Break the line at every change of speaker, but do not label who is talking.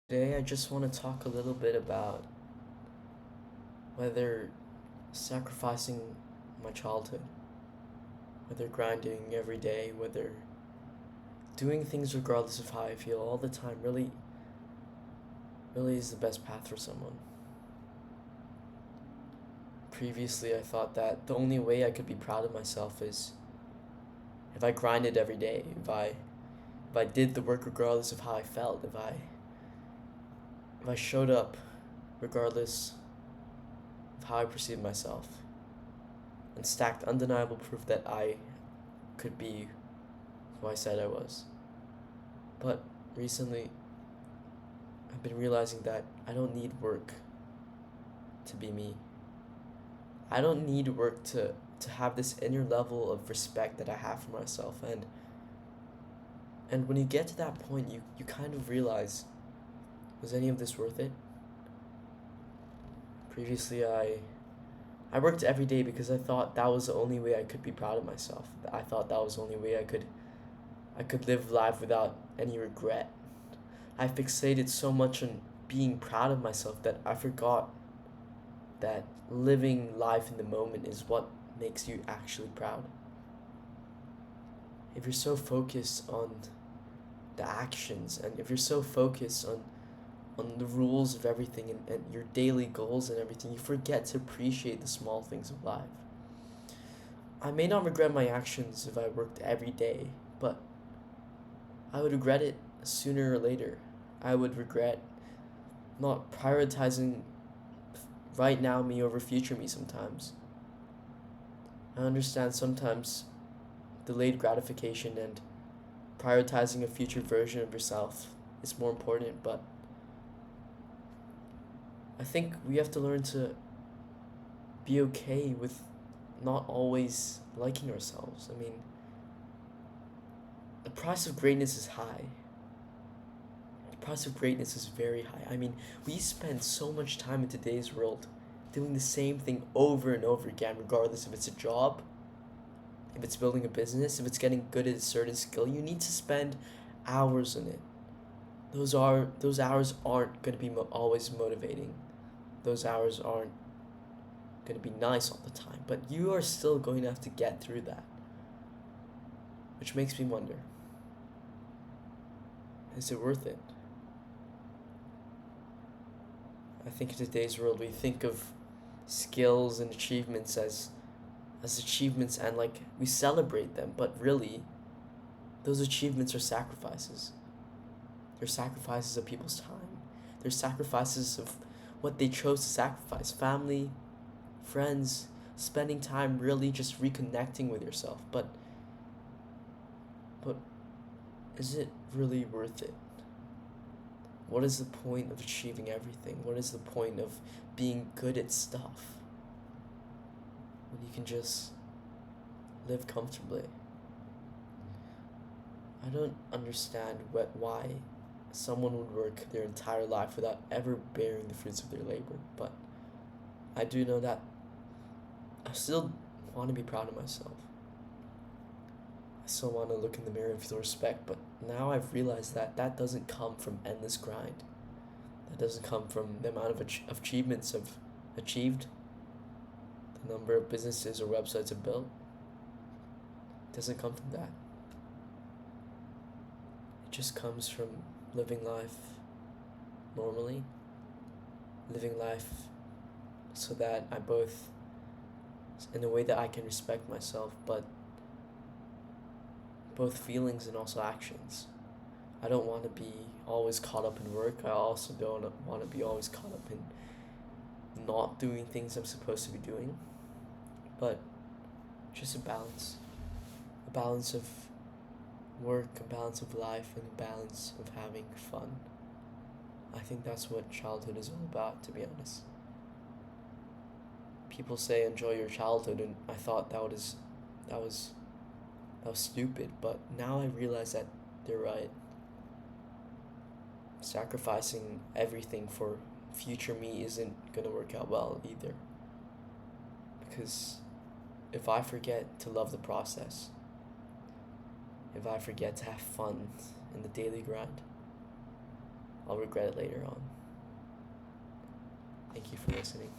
Today, I just want to talk a little bit about whether sacrificing my childhood, whether grinding every day, whether doing things regardless of how I feel all the time really is the best path for someone. Previously, I thought that the only way I could be proud of myself is if I grinded every day, if I did the work regardless of how I felt, if I showed up regardless of how I perceived myself, and stacked undeniable proof that I could be who I said I was. But recently, I've been realizing that I don't need work to be me. I don't need work to have this inner level of respect that I have for myself. And when you get to that point, you kind of realize, was any of this worth it? Previously, I worked every day because I thought that was the only way I could be proud of myself. I thought that was the only way I could live life without any regret. I fixated so much on being proud of myself that I forgot that living life in the moment is what makes you actually proud. If you're so focused on the actions and if you're so focused on the rules of everything and your daily goals and everything, you forget to appreciate the small things of life. I may not regret my actions if I worked every day, but I would regret it sooner or later. I would regret not prioritizing right now me over future me sometimes. I understand sometimes delayed gratification and prioritizing a future version of yourself is more important, but I think we have to learn to be okay with not always liking ourselves. I mean, the price of greatness is high. The price of greatness is very high. I mean, we spend so much time in today's world doing the same thing over and over again, regardless if it's a job, if it's building a business, if it's getting good at a certain skill. You need to spend hours in it. Those hours aren't going to be always motivating. Those hours aren't going to be nice all the time, but you are still going to have to get through that. Which makes me wonder, is it worth it? I think in today's world we think of skills and achievements as achievements and like we celebrate them, but really those achievements are sacrifices. They're sacrifices of people's time. They're sacrifices of what they chose to sacrifice. Family, friends, spending time really just reconnecting with yourself. But is it really worth it? What is the point of achieving everything? What is the point of being good at stuff when you can just live comfortably? I don't understand why someone would work their entire life without ever bearing the fruits of their labor, but I do know that I still want to be proud of myself. I still want to look in the mirror and feel respect, but now I've realized that that doesn't come from endless grind. That doesn't come from the amount of achievements I've achieved, the number of businesses or websites I've built. It doesn't come from that. It just comes from living life normally, living life so that I both, in a way that I can respect myself, but both feelings and also actions. I don't want to be always caught up in work. I also don't want to be always caught up in not doing things I'm supposed to be doing, but just a balance of work, a balance of life, and a balance of having fun. I think that's what childhood is all about, to be honest. People say enjoy your childhood, and I thought that was that was stupid, but now I realize that they're right. Sacrificing everything for future me isn't gonna work out well either. Because if I forget to love the process, if I forget to have fun in the daily grind, I'll regret it later on. Thank you for listening.